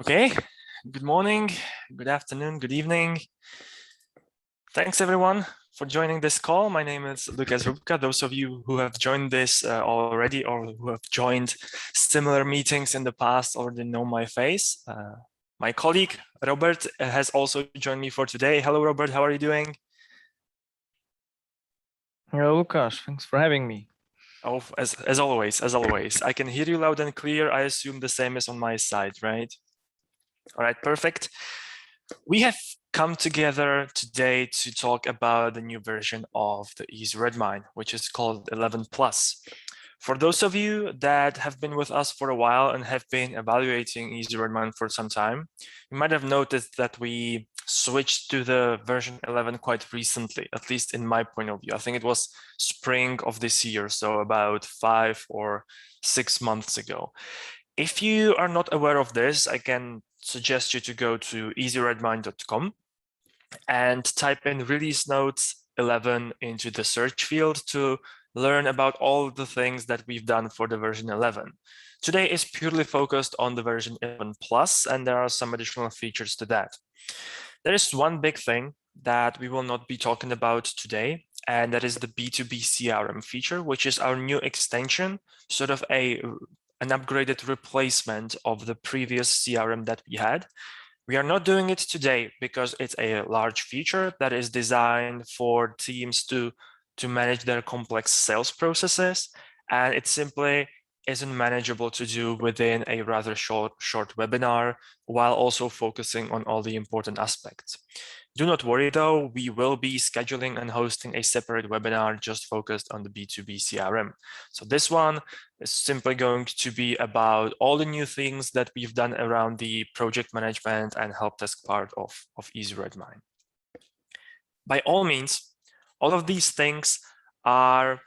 Okay, good morning, good afternoon, good evening. Thanks everyone for joining this call. My name is Lucas Rubka. Those of you who have joined this already or who have joined similar meetings in the past already know my face. My colleague Robert has also joined me for today. Hello Robert, how are you doing? Hello Lucas, thanks for having me. Oh, as always, I can hear you loud and clear. I assume the same is on my side, right? All right, perfect. We have come together today to talk about the new version of the Easy Redmine, which is called 11 Plus. For those of you that have been with us for a while and have been evaluating Easy Redmine for some time, you might have noticed that we switched to the version 11 quite recently, at least in my point of view. I think it was spring of this year, so about 5 or 6 months ago. If you are not aware of this, I can suggest you to go to easyredmine.com and type in release notes 11 into the search field to learn about all the things that we've done for the version 11. Today is purely focused on the version 11 plus, and there are some additional features to that. There is one big thing that we will not be talking about today, and that is the B2B CRM feature, which is our new extension, sort of an upgraded replacement of the previous CRM that we had. We are not doing it today because it's a large feature that is designed for teams to manage their complex sales processes, and it simply isn't manageable to do within a rather short webinar while also focusing on all the important aspects. Do not worry though, we will be scheduling and hosting a separate webinar just focused on the B2B CRM. So this one is simply going to be about all the new things that we've done around the project management and help desk part of Easy Redmine. By all means, all of these things are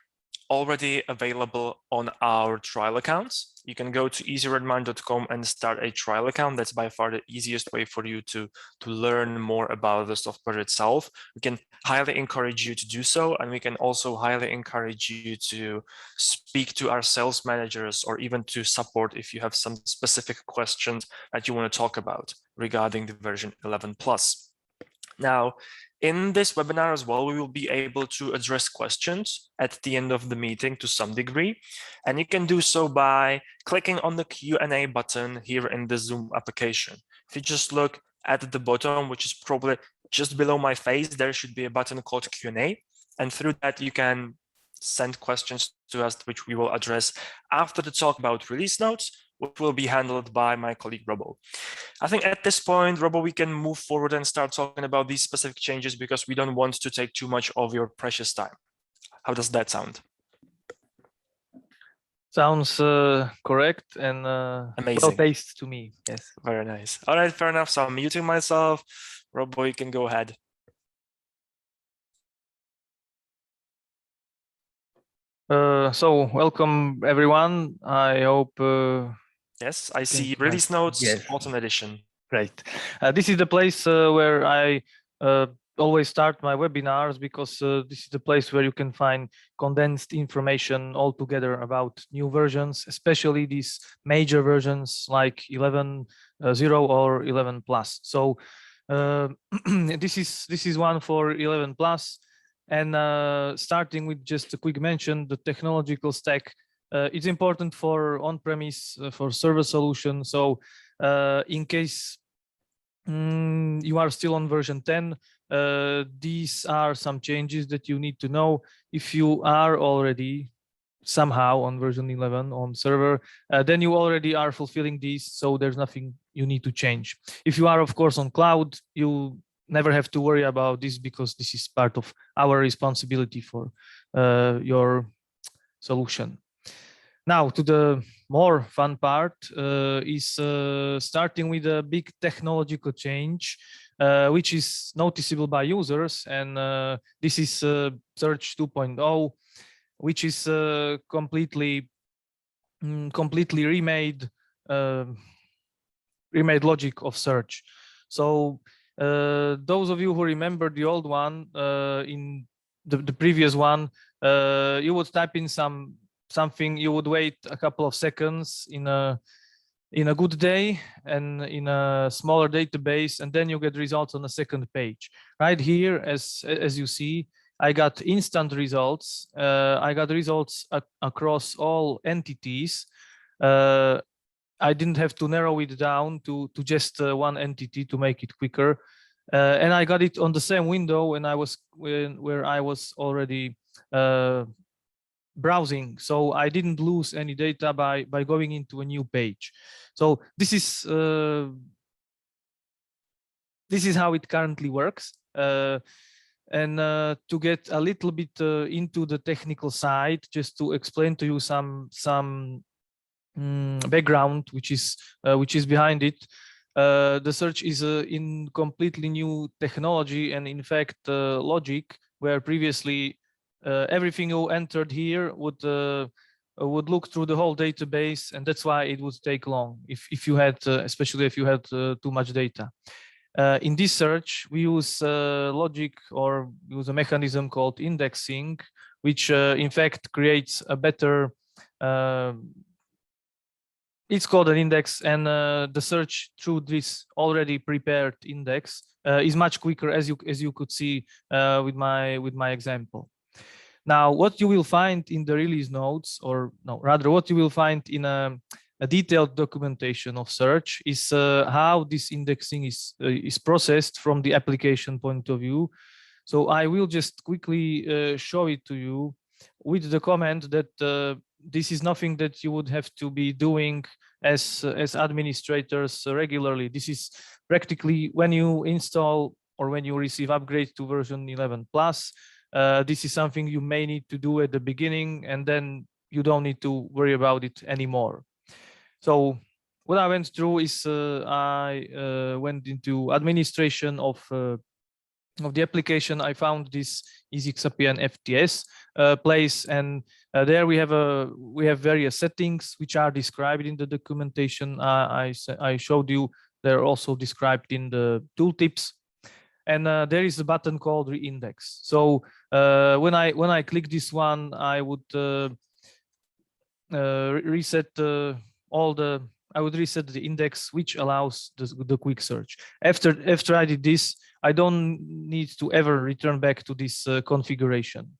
already available on our trial accounts. You can go to easyredmine.com and start a trial account. That's by far the easiest way for you to learn more about the software itself. We can highly encourage you to do so, and we can also highly encourage you to speak to our sales managers or even to support if you have some specific questions that you want to talk about regarding the version 11 plus. Now, in this webinar as well, we will be able to address questions at the end of the meeting to some degree, and you can do so by clicking on the Q&A button here in the Zoom application. If you just look at the bottom, which is probably just below my face, there should be a button called Q&A, and through that you can send questions to us, which we will address after the talk about release notes, which will be handled by my colleague Robo. I think at this point, Robo, we can move forward and start talking about these specific changes because we don't want to take too much of your precious time. How does that sound? Sounds correct and well-paced to me. Yes. Very nice. All right, fair enough. So I'm muting myself. Robo, you can go ahead. So welcome everyone. I hope. Yes, I see release notes, yes. Autumn edition. Great. This is the place where I always start my webinars because this is the place where you can find condensed information all together about new versions, especially these major versions like 11.0 or 11 plus. So this is one for 11 plus, and starting with just a quick mention, the technological stack. It's important for on-premise, for server solution. So in case you are still on version 10, these are some changes that you need to know. If you are already somehow on version 11 on server, then you already are fulfilling these, so there's nothing you need to change. If you are, of course, on cloud, you never have to worry about this because this is part of our responsibility for your solution. Now to the more fun part is starting with a big technological change, which is noticeable by users, and this is Search 2.0, which is completely remade logic of search. So those of you who remember the old one, in the previous one, you would type in something, you would wait a couple of seconds in in a good day and in a smaller database, and then you get results on the second page. Right here, as you see, I got instant results. I got results across all entities. I didn't have to narrow it down to just one entity to make it quicker. And I got it on the same window where I was already browsing, so I didn't lose any data by going into a new page. So this is how it currently works. And to get a little bit into the technical side, just to explain to you some background which is behind it. The search is in completely new technology, and in fact logic, where previously everything you entered here would look through the whole database, and that's why it would take long if you had especially if you had too much data. In this search, we use logic, or use a mechanism called indexing, which in fact creates a better it's called an index, and the search through this already prepared index is much quicker, as you could see with my example. Now, what you will find in the release notes, or no, rather, what you will find in a detailed documentation of search is how this indexing is processed from the application point of view. So I will just quickly show it to you with the comment that this is nothing that you would have to be doing as administrators regularly. This is practically when you install or when you receive upgrades to version 11 plus. This is something you may need to do at the beginning, and then you don't need to worry about it anymore. So what I went through is I went into administration of the application. I found this EasyXAPN FTS place, and there we have various settings which are described in the documentation. I showed you. They're also described in the tooltips, and there is a button called reindex. So when I click this one, I would reset I would reset the index, which allows the quick search. After I did this, I don't need to ever return back to this configuration.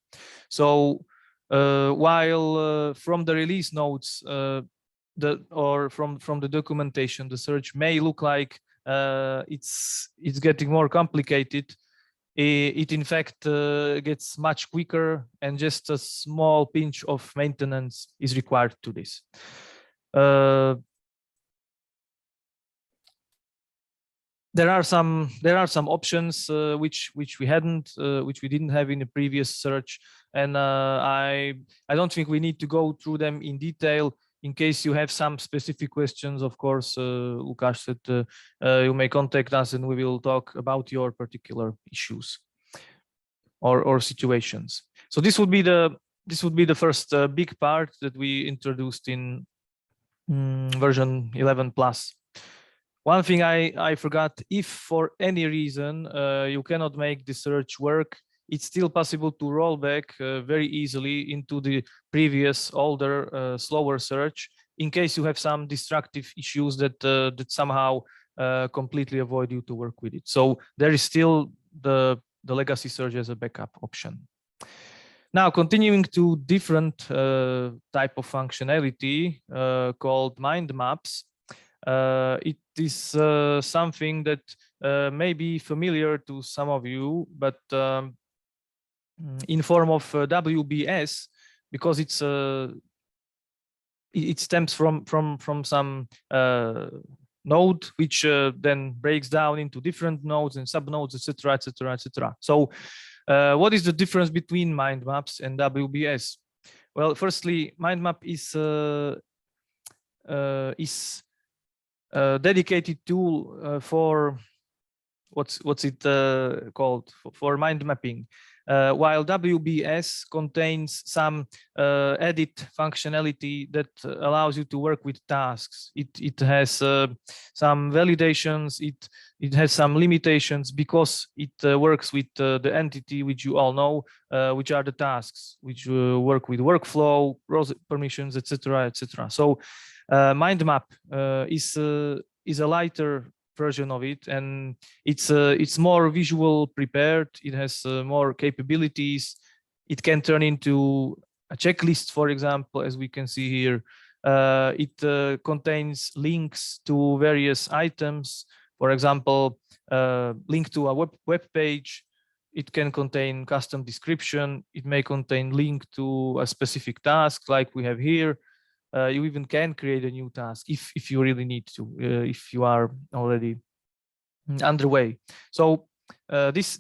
So while from the release notes or from the documentation, the search may look like it's getting more complicated, it in fact gets much quicker, and just a small pinch of maintenance is required to this. There are some options which we didn't have in the previous search, and I don't think we need to go through them in detail. In case you have some specific questions, of course, Lukáš said you may contact us, and we will talk about your particular issues or situations. So this would be the first big part that we introduced in version 11 plus. One thing I forgot: if for any reason you cannot make the search work, it's still possible to roll back very easily into the previous, older, slower search, in case you have some destructive issues that somehow completely avoid you to work with it. So there is still the legacy search as a backup option. Now, continuing to different type of functionality called mind maps. It is something that may be familiar to some of you, but in form of WBS, because it stems from some node, which then breaks down into different nodes and subnodes, etc., etc., etc. So, what is the difference between mind maps and WBS? Well, firstly, mind map is a dedicated tool for what's it called, for mind mapping, while WBS contains some edit functionality that allows you to work with tasks. It has some validations. It has some limitations because it works with the entity which you all know, which are the tasks, which work with workflow, rows permissions, etc., etc. So Mind map is a lighter version of it, and it's more visual prepared. It has more capabilities. It can turn into a checklist, for example, as we can see here. It contains links to various items. For example, link to a web page. It can contain custom description. It may contain link to a specific task like we have here. You even can create a new task if you really need to, if you are already underway. So this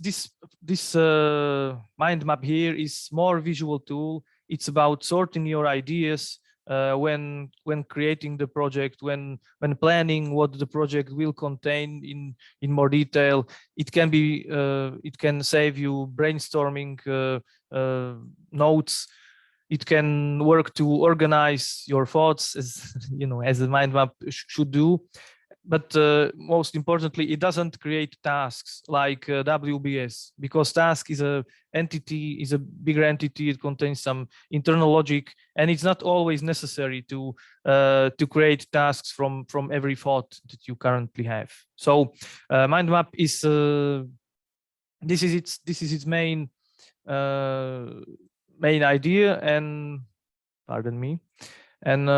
mind map here is more visual tool. It's about sorting your ideas when creating the project, when planning what the project will contain in more detail. It can be it can save you brainstorming notes. It can work to organize your thoughts, as you know, as a mind map should do. But most importantly, it doesn't create tasks like WBS, because task is a bigger entity. It contains some internal logic, and it's not always necessary to create tasks from every thought that you currently have. So mind map is this is its main idea, and pardon me, and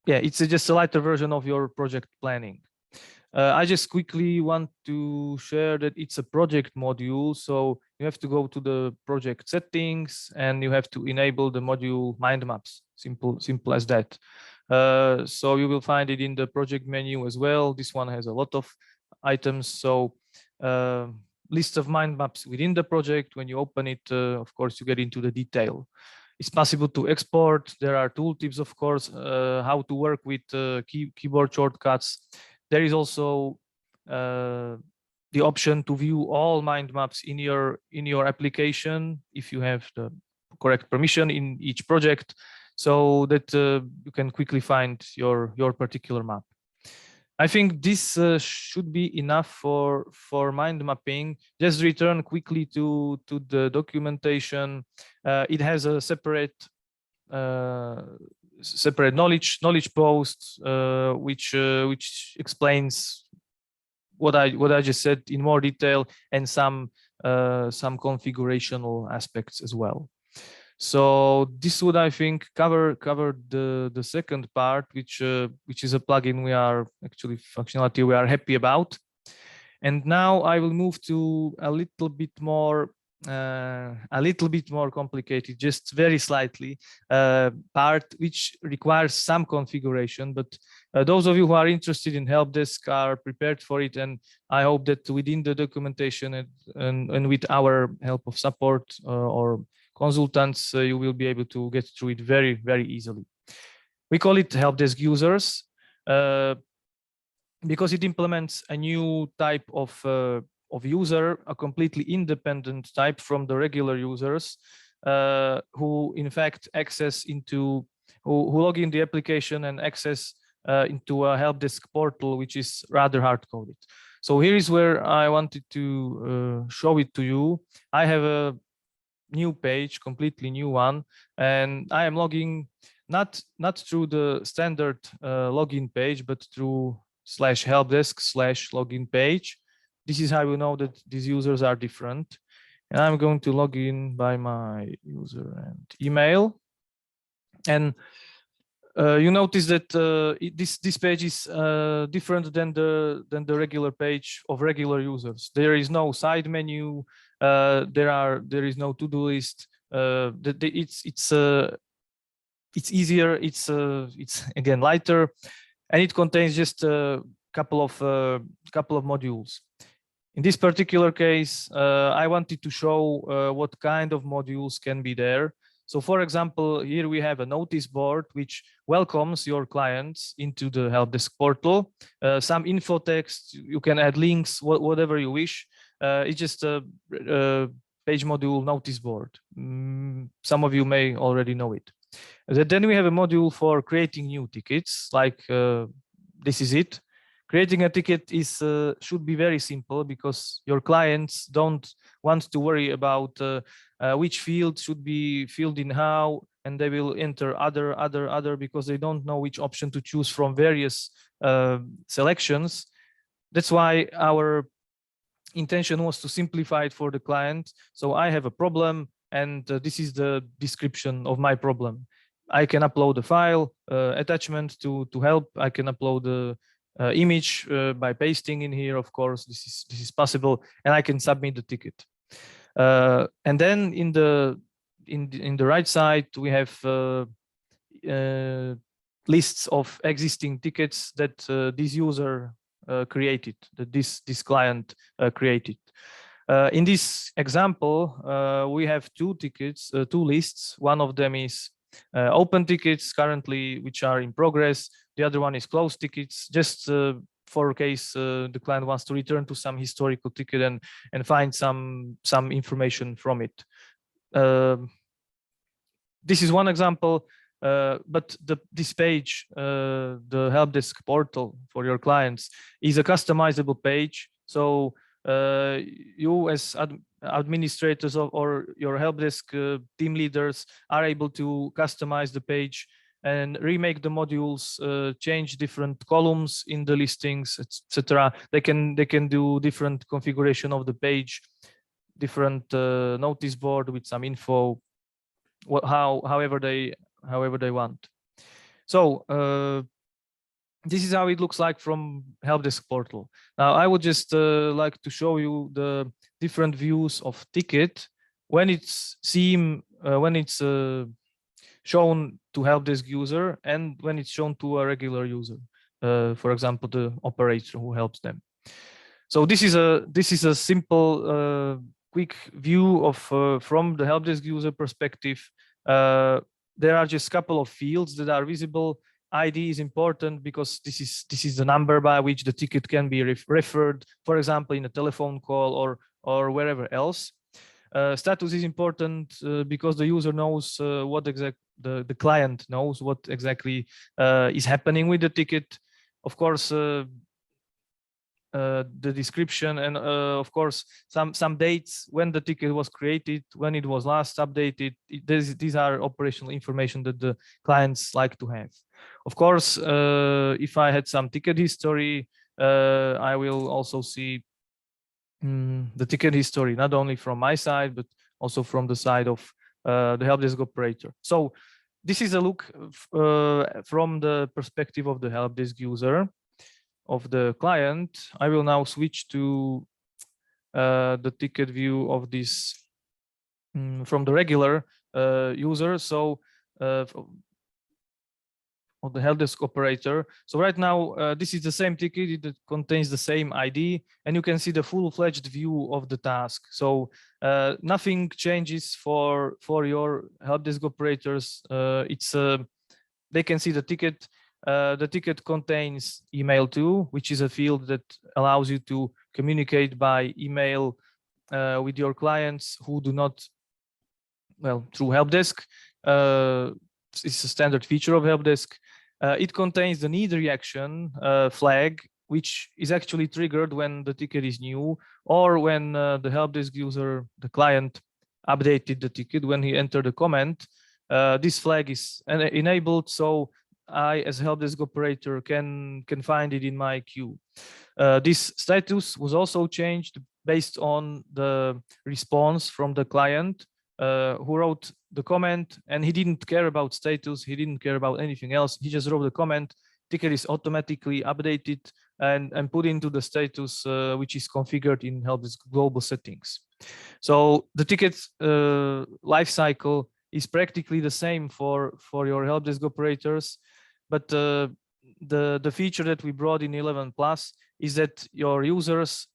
yeah, it's just a lighter version of your project planning. I just quickly want to share that it's a project module, so you have to go to the project settings and you have to enable the module mind maps. Simple as that. So you will find it in the project menu as well. This one has a lot of items. So list of mind maps within the project. When you open it, of course, you get into the detail. It's possible to export. There are tooltips, of course, how to work with keyboard shortcuts. There is also the option to view all mind maps in your application if you have the correct permission in each project, so that you can quickly find your particular map. I think this should be enough for mind mapping. Just return quickly to the documentation. It has a separate knowledge post which explains what I just said in more detail, and some configurational aspects as well. So this would, I think, cover the second part, which is a plugin functionality we are happy about. And now I will move to a little bit more complicated, just very slightly, part which requires some configuration. But those of you who are interested in Helpdesk are prepared for it, and I hope that within the documentation and with our help of support or consultants, you will be able to get through it very, very easily. We call it Helpdesk Users because it implements a new type of user, a completely independent type from the regular users, who in fact who log in the application and access into a Helpdesk portal, which is rather hard-coded. So here is where I wanted to show it to you. I have a new page, completely new one, and I am logging not through the standard login page, but through /helpdesk/login page. This is how you know that these users are different. And I'm going to log in by my user and email. And you notice that this page is different than the regular page of regular users. There is no side menu. There is no to-do list. It's easier. It's again lighter, and it contains just a couple of modules. In this particular case, I wanted to show what kind of modules can be there. So for example, here we have a notice board which welcomes your clients into the Helpdesk portal. Some info text, you can add links, whatever you wish. It's just a page module notice board. Some of you may already know it. Then we have a module for creating new tickets, like this is it. Creating a ticket should be very simple, because your clients don't want to worry about which field should be filled in how, and they will enter other because they don't know which option to choose from various selections. That's why our intention was to simplify it for the client. So I have a problem, and this is the description of my problem. I can upload a file attachment to help. I can upload the image by pasting in here. Of course, this is possible, and I can submit the ticket. And then in the right side we have lists of existing tickets that this user created, that this client created. In this example, we have two tickets, two lists. One of them is open tickets currently, which are in progress. The other one is closed tickets, just for case the client wants to return to some historical ticket and find some information from it. This is one example, but this page, the Helpdesk portal for your clients, is a customizable page. So you as administrators or your Helpdesk team leaders are able to customize the page and remake the modules, change different columns in the listings, etc. They can do different configuration of the page, different notice board with some info, however they want. So this is how it looks like from Helpdesk portal. Now I would just like to show you the different views of ticket when it's shown to Helpdesk user and when it's shown to a regular user, for example the operator who helps them. So this is a simple quick view of from the Helpdesk user perspective. There are just a couple of fields that are visible. ID is important because this is the number by which the ticket can be referred, for example, in a telephone call or wherever else. Status is important because the user knows what the client knows what exactly is happening with the ticket. Of course, the description and of course some dates when the ticket was created, when it was last updated. These are operational information that the clients like to have. Of course, if I had some ticket history, I will also see the ticket history, not only from my side but also from the side of the Helpdesk operator. So this is a look from the perspective of the Helpdesk user, of the client. I will now switch to the ticket view of this from the regular user. So of the Helpdesk operator. So right now, this is the same ticket. It contains the same ID, and you can see the full-fledged view of the task. So nothing changes for your Helpdesk operators. They can see the ticket. The ticket contains email too, which is a field that allows you to communicate by email with your clients who do not, well, through Helpdesk. It's a standard feature of Helpdesk. It contains the need reaction flag, which is actually triggered when the ticket is new or when the Helpdesk user, the client, updated the ticket. When he entered a comment, this flag is enabled, so I, as a Helpdesk operator, can find it in my queue. This status was also changed based on the response from the client who wrote the comment, and he didn't care about status. He didn't care about anything else. He just wrote the comment. Ticket is automatically updated and put into the status, which is configured in Helpdesk global settings. So the ticket lifecycle is practically the same for your Helpdesk operators, but the feature that we brought in 11 Plus is that your users,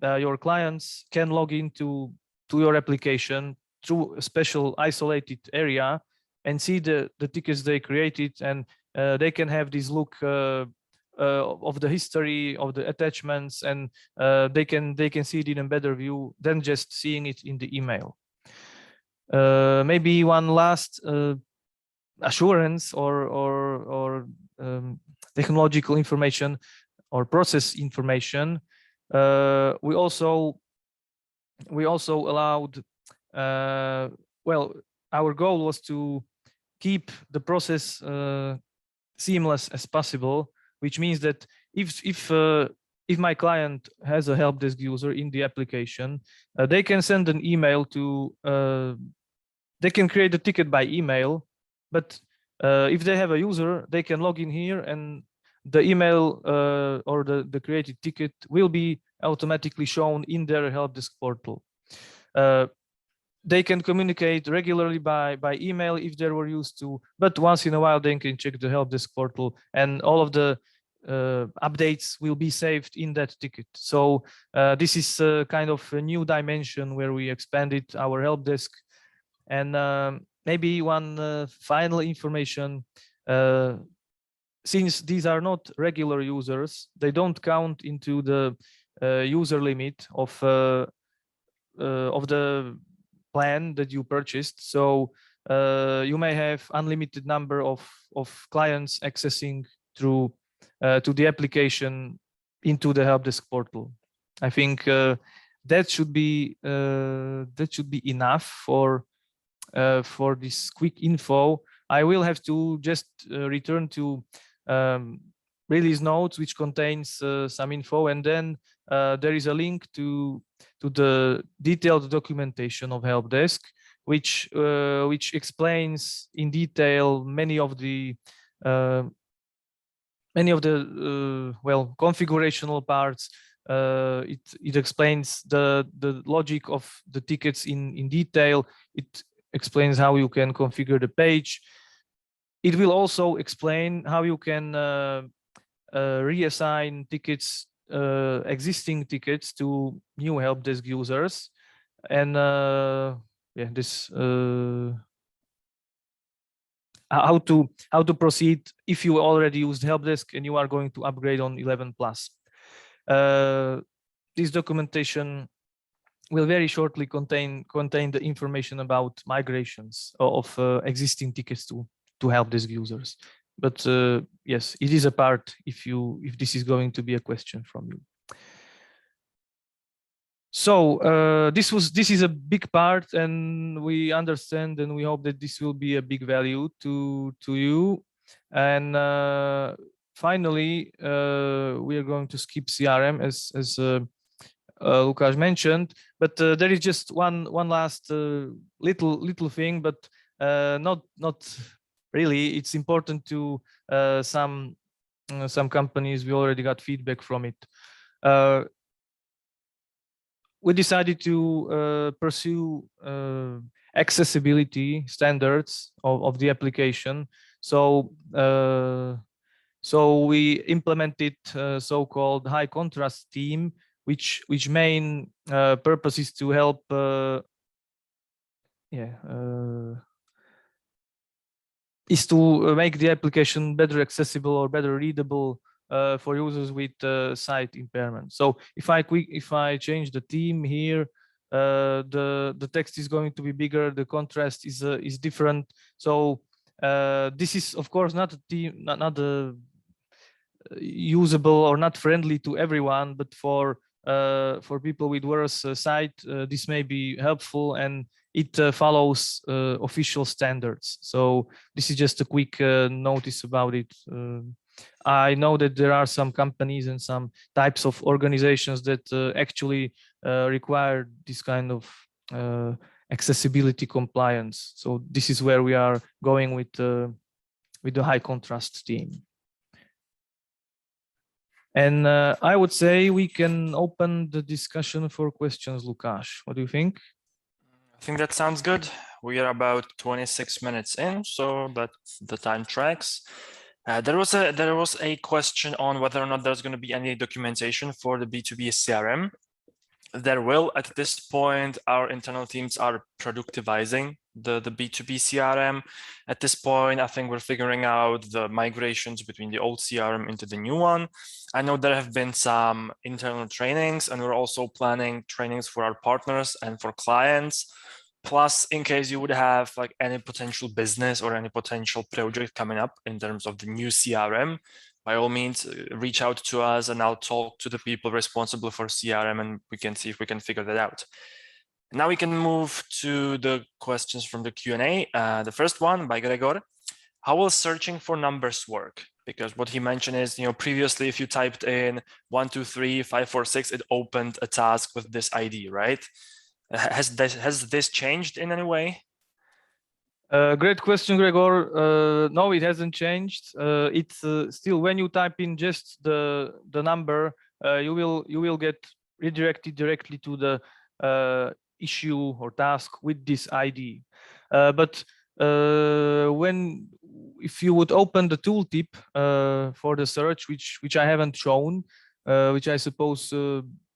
your clients, can log into your application through a special isolated area and see the tickets they created, and they can have this look of the history of the attachments, and they can see it in a better view than just seeing it in the email. Maybe one last assurance or technological information or process information. We also allowed, well, our goal was to keep the process seamless as possible, which means that if my client has a help desk user in the application, they can send an email to, they can create a ticket by email, but if they have a user, they can log in here and the email or the created ticket will be automatically shown in their Helpdesk portal. They can communicate regularly by email if they were used to, but once in a while they can check the Helpdesk portal and all of the updates will be saved in that ticket. So this is kind of a new dimension where we expanded our help desk. And maybe one final information, since these are not regular users, they don't count into the user limit of the plan that you purchased. So you may have unlimited number of clients accessing through to the application into the Helpdesk portal. I think that should be enough for this quick info. I will have to just return to release notes, which contains some info, and then there is a link to the detailed documentation of Helpdesk, which explains in detail many of the well, configurational parts. It explains the logic of the tickets in detail. It explains how you can configure the page. It will also explain how you can reassign tickets, existing tickets to new Helpdesk users. And yeah, this how to proceed if you already used Helpdesk and you are going to upgrade on 11 plus. This documentation will very shortly contain the information about migrations of existing tickets to Helpdesk users. But yes, it is a part if this is going to be a question from you. So this is a big part, and we understand and we hope that this will be a big value to you. And finally, we are going to skip CRM as Lukáš mentioned, but there is just one last little thing, but not really. It's important to some companies. We already got feedback from it. We decided to pursue accessibility standards of the application. So so we implemented so-called high contrast theme, which main purpose is to help is to make the application better accessible or better readable for users with sight impairment. So if I change the theme here, the text is going to be bigger, the contrast is different. So this is of course not a theme, not a usable or not friendly to everyone, but for people with worse sight, this may be helpful, and it follows official standards. So this is just a quick notice about it. I know that there are some companies and some types of organizations that actually require this kind of accessibility compliance. So this is where we are going with the high contrast theme. And I would say we can open the discussion for questions, Lukáš. What do you think? I think that sounds good. We are about 26 minutes in, so that the time tracks. There was a question on whether or not there's going to be any documentation for the B2B CRM. There will. At this point, our internal teams are productivizing the B2B CRM. At this point, I think we're figuring out the migrations between the old CRM into the new one. I know there have been some internal trainings, and we're also planning trainings for our partners and for clients. Plus, in case you would have like any potential business or any potential project coming up in terms of the new CRM, by all means, reach out to us and I'll talk to the people responsible for CRM and we can see if we can figure that out. Now we can move to the questions from the Q&A. The first one by Gregor. How will searching for numbers work? Because what he mentioned is, previously if you typed in 1, 2, 3, 5, 4, 6, it opened a task with this ID, right? Has this changed in any way? Great question, Gregor. No, it hasn't changed. It's still when you type in just the number, you will get redirected directly to the issue or task with this ID. But if you would open the tooltip for the search, which I haven't shown, which I suppose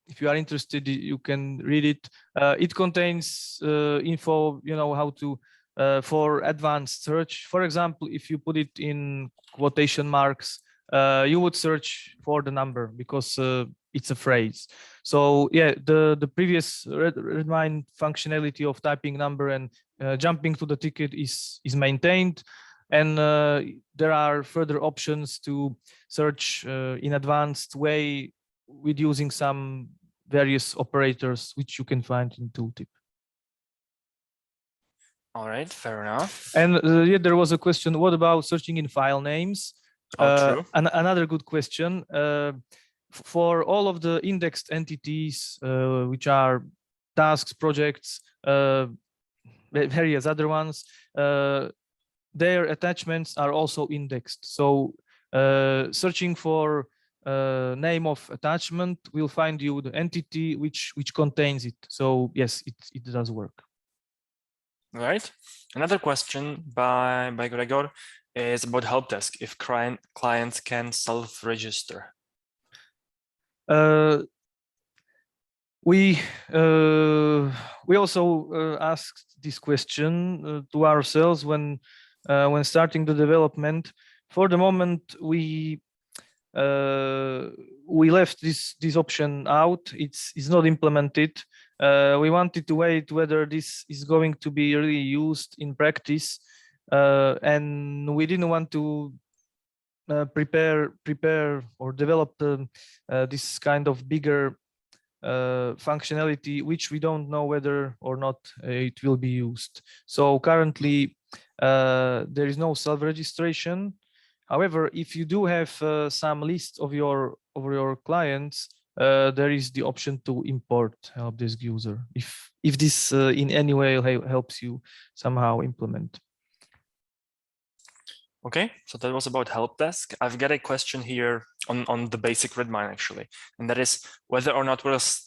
if you are interested, you can read it. It contains info, how to for advanced search. For example, if you put it in quotation marks, you would search for the number because it's a phrase. So yeah, the previous Redmine functionality of typing number and jumping to the ticket is maintained. And there are further options to search in advanced way with using some various operators, which you can find in tooltip. All right, fair enough. And yeah, there was a question, what about searching in file names? True. Another good question. For all of the indexed entities, which are tasks, projects, various other ones, their attachments are also indexed. So searching for name of attachment will find you the entity which contains it. So yes, it does work. All right. Another question by Gregor is about Helpdesk. If clients can self-register. We also asked this question to ourselves when starting the development. For the moment, we left this option out. It's not implemented. We wanted to wait whether this is going to be really used in practice, and we didn't want to prepare or develop this kind of bigger functionality, which we don't know whether or not it will be used. So currently there is no self-registration. However, if you do have some list of your clients, there is the option to import Helpdesk user if this in any way helps you somehow implement. Okay, so that was about Helpdesk. I've got a question here on the basic Redmine actually, and that is whether or not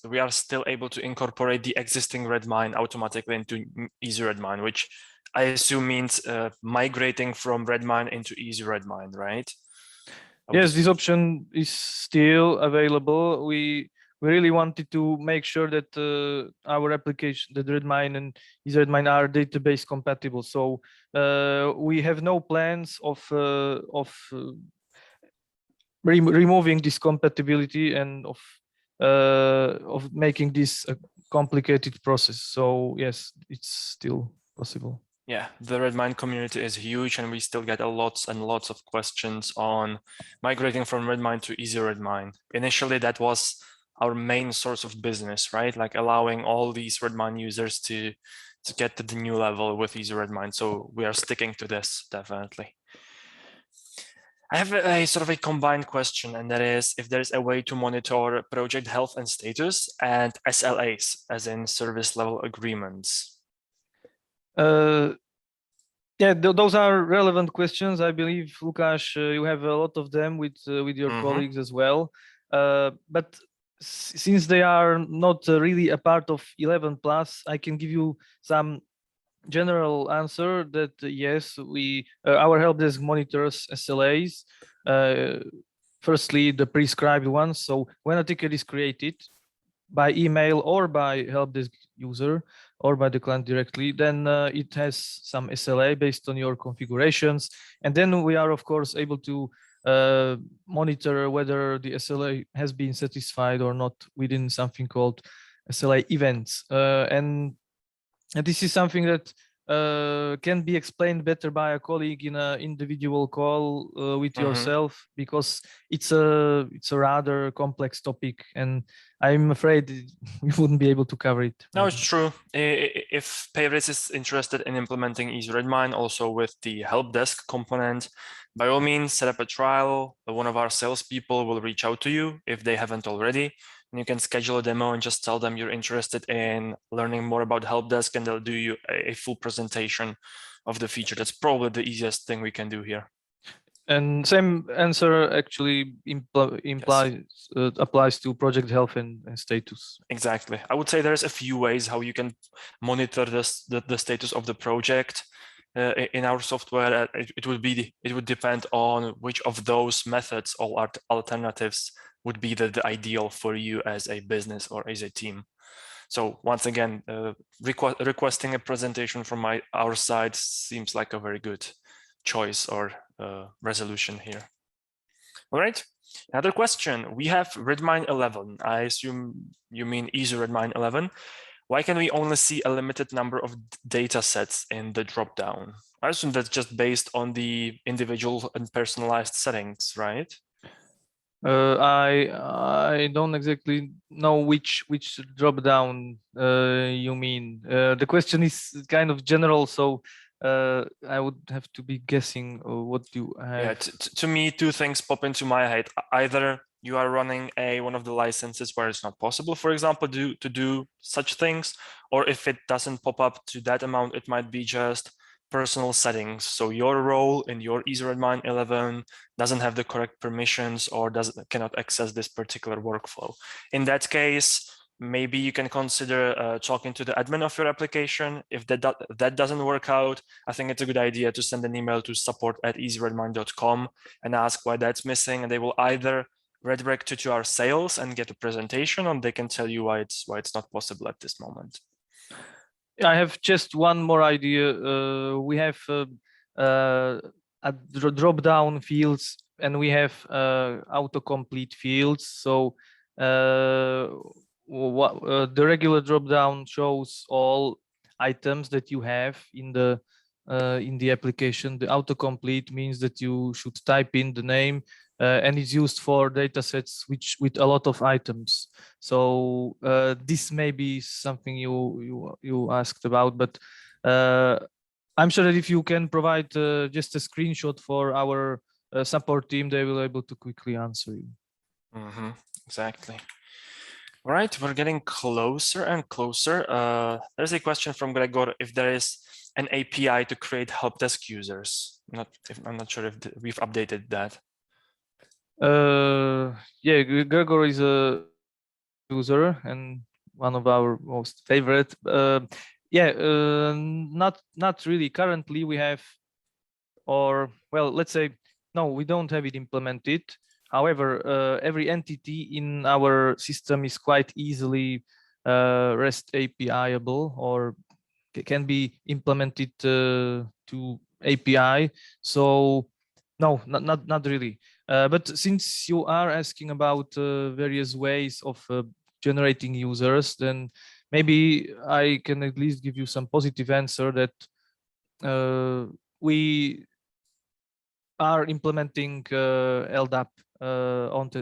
we are still able to incorporate the existing Redmine automatically into Easy Redmine, which I assume means migrating from Redmine into Easy Redmine, right? Yes, this option is still available. We really wanted to make sure that our application, that Redmine and Easy Redmine, are database compatible. So we have no plans of removing this compatibility and of making this a complicated process. So yes, it's still possible. Yeah, the Redmine community is huge, and we still get lots and lots of questions on migrating from Redmine to Easy Redmine. Initially, that was our main source of business, right? Like allowing all these Redmine users to get to the new level with Easy Redmine. So we are sticking to this, definitely. I have a sort of a combined question, and that is if there's a way to monitor project health and status and SLAs, as in service level agreements. Yeah, those are relevant questions. I believe, Lukáš, you have a lot of them with your colleagues as well. But since they are not really a part of 11 plus, I can give you some general answer that yes, our Helpdesk monitors SLAs. Firstly, the prescribed ones. So when a ticket is created by email or by Helpdesk user or by the client directly, then it has some SLA based on your configurations. And then we are, of course, able to monitor whether the SLA has been satisfied or not within something called SLA events. And this is something that can be explained better by a colleague in an individual call with yourself, because it's a rather complex topic, and I'm afraid we wouldn't be able to cover it. No, it's true. If Payrace is interested in implementing Easy Redmine also with the help desk component, by all means, set up a trial. One of our salespeople will reach out to you if they haven't already. And you can schedule a demo and just tell them you're interested in learning more about help desk, and they'll do you a full presentation of the feature. That's probably the easiest thing we can do here. And same answer actually implies applies to project health and status. Exactly. I would say there's a few ways how you can monitor the status of the project in our software. It would depend on which of those methods or alternatives would be the ideal for you as a business or as a team. So once again, requesting a presentation from our side seems like a very good choice or resolution here. All right. Another question. We have Redmine 11. I assume you mean Easy Redmine 11. Why can we only see a limited number of data sets in the dropdown? I assume that's just based on the individual and personalized settings, right? I don't exactly know which drop down you mean. The question is kind of general, so I would have to be guessing what you have. Yeah, to me, two things pop into my head. Either you are running one of the licenses where it's not possible, for example, to do such things, or if it doesn't pop up to that amount, it might be just personal settings. So your role in your Easy Redmine 11 doesn't have the correct permissions or cannot access this particular workflow. In that case, maybe you can consider talking to the admin of your application. If that doesn't work out, I think it's a good idea to send an email to support@easyredmine.com and ask why that's missing, and they will either redirect you to our sales and get a presentation, or they can tell you why it's not possible at this moment. I have just one more idea. We have drop-down fields, and we have autocomplete fields. So the regular drop-down shows all items that you have in the application. The autocomplete means that you should type in the name, and it's used for data sets with a lot of items. So this may be something you asked about, but I'm sure that if you can provide just a screenshot for our support team, they will be able to quickly answer you. Exactly. All right, we're getting closer and closer. There's a question from Gregor if there is an API to create helpdesk users. I'm not sure if we've updated that. Yeah, Gregor is a user and one of our most favorite. Yeah, not really. Currently, we have, or well, let's say no, we don't have it implemented. However, every entity in our system is quite easily REST API-able or can be implemented to API. So no, not really. But since you are asking about various ways of generating users, then maybe I can at least give you some positive answer that we are implementing LDAP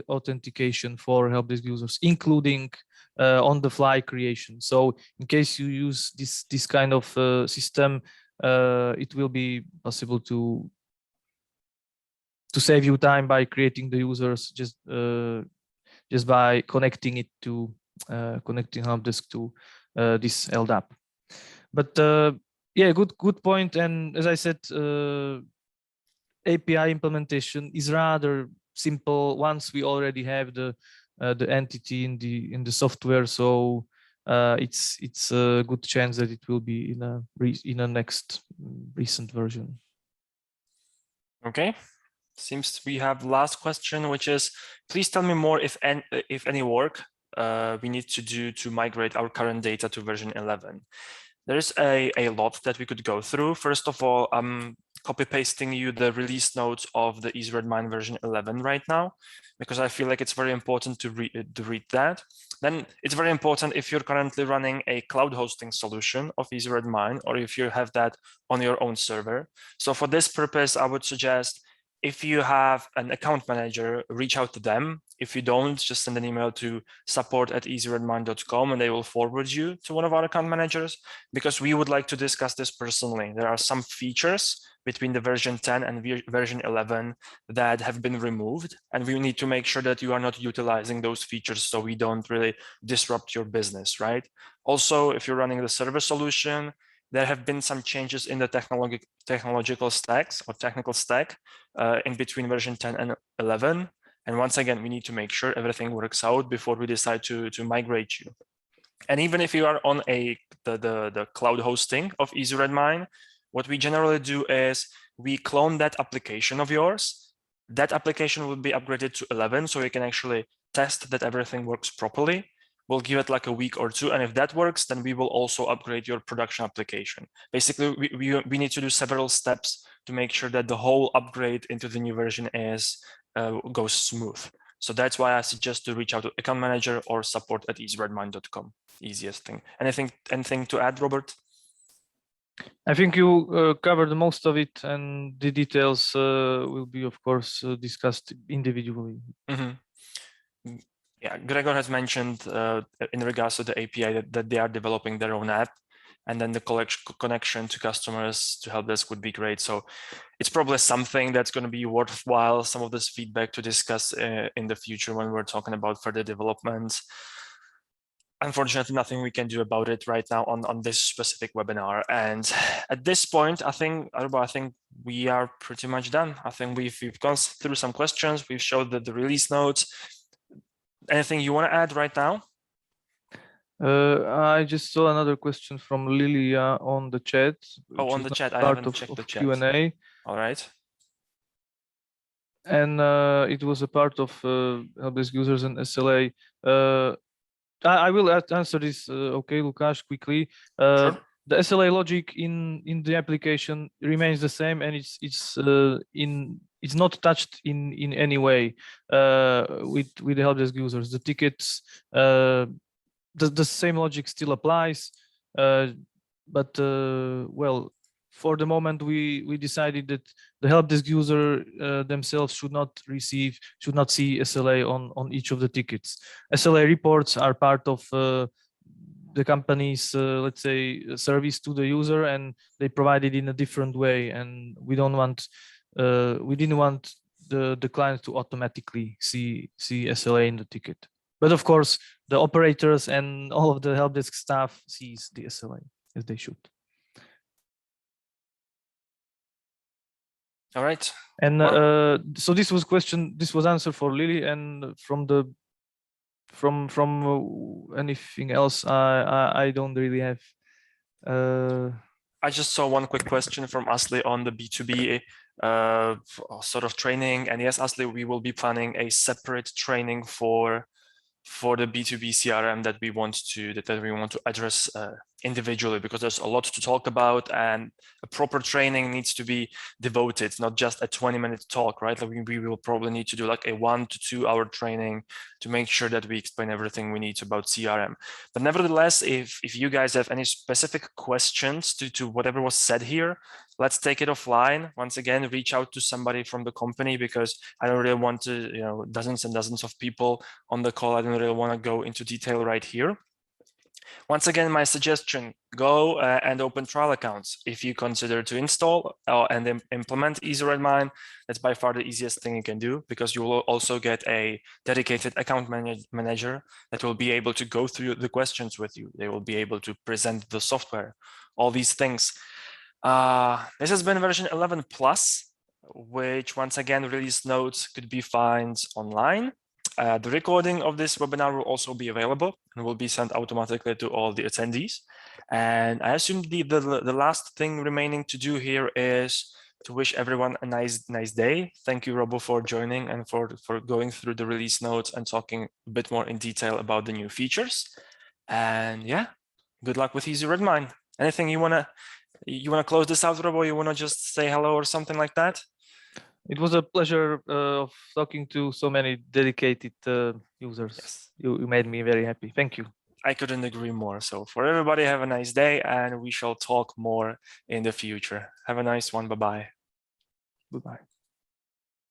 authentication for helpdesk users, including on-the-fly creation. So in case you use this kind of system, it will be possible to save you time by creating the users just by connecting it to connecting helpdesk to this LDAP. But yeah, good point. And as I said, API implementation is rather simple once we already have the entity in the software. So it's a good chance that it will be in a next recent version. Okay. Seems we have last question, which is, please tell me more if any work we need to do to migrate our current data to version 11. There's a lot that we could go through. First of all, I'm copy pasting you the release notes of the Easy Redmine version 11 right now, because I feel like it's very important to read that. Then it's very important if you're currently running a cloud hosting solution of Easy Redmine, or if you have that on your own server. So for this purpose, I would suggest, if you have an account manager, reach out to them. If you don't, just send an email to support@easyredmine.com and they will forward you to one of our account managers, because we would like to discuss this personally. There are some features between the version 10 and version 11 that have been removed, and we need to make sure that you are not utilizing those features so we don't really disrupt your business, right? Also, if you're running the server solution, there have been some changes in the technological stacks or technical stack in between version 10 and 11. And once again, we need to make sure everything works out before we decide to migrate you. And even if you are on the cloud hosting of Easy Redmine, what we generally do is we clone that application of yours. That application will be upgraded to 11, so you can actually test that everything works properly. We'll give it like a week or two, and if that works, then we will also upgrade your production application. Basically, we need to do several steps to make sure that the whole upgrade into the new version goes smooth. So that's why I suggest to reach out to account manager or support@easyredmine.com. Easiest thing. Anything to add, Robert? I think you covered most of it, and the details will be, of course, discussed individually. Mm-hmm. Yeah, Gregor has mentioned in regards to the API that they are developing their own app, and then the connection to customers to Helpdesk would be great. So it's probably something that's going to be worthwhile, some of this feedback to discuss in the future when we're talking about further development. Unfortunately, nothing we can do about it right now on this specific webinar. And at this point, I think we are pretty much done. I think we've gone through some questions. We've showed the release notes. Anything you want to add right now? I just saw another question from Lilia on the chat. Oh, on the chat. I haven't checked the chat. Q&A. All right. And it was a part of Helpdesk Users and SLA. I will answer this, okay, Lukasz, quickly. Sure. The SLA logic in the application remains the same, and it's not touched in any way with the Helpdesk Users. The tickets, the same logic still applies, but well, for the moment we decided that the Helpdesk user themselves should not see SLA on each of the tickets. SLA reports are part of the company's let's say service to the user, and they provide it in a different way, and we didn't want the client to automatically see SLA in the ticket. But of course, the operators and all of the Helpdesk staff sees the SLA as they should. All right. And so this was answer for Lily, and from anything else, I don't really have. I just saw one quick question from Asli on the B2B sort of training, and yes, Asli, we will be planning a separate training for the B2B CRM that we want to address individually, because there's a lot to talk about, and a proper training needs to be devoted, not just a 20-minute talk, right? Like we will probably need to do like a 1 to 2 hour training to make sure that we explain everything we need about CRM. But nevertheless, if you guys have any specific questions to whatever was said here, let's take it offline. Once again, reach out to somebody from the company, because I don't really want to, dozens and dozens of people on the call. I don't really want to go into detail right here. Once again, my suggestion, go and open trial accounts. If you consider to install and implement Easy Redmine, that's by far the easiest thing you can do, because you will also get a dedicated account manager that will be able to go through the questions with you. They will be able to present the software, all these things. This has been version 11 plus, which once again, release notes could be found online. The recording of this webinar will also be available and will be sent automatically to all the attendees. And I assume the last thing remaining to do here is to wish everyone a nice day. Thank you, Robo, for joining and for going through the release notes and talking a bit more in detail about the new features. And yeah, good luck with Easy Redmine. Anything you want to You want to close this out, Robo? You want to just say hello or something like that? It was a pleasure of talking to so many dedicated users. Yes. You made me very happy. Thank you. I couldn't agree more. So for everybody, have a nice day, and we shall talk more in the future. Have a nice one. Bye-bye. Goodbye.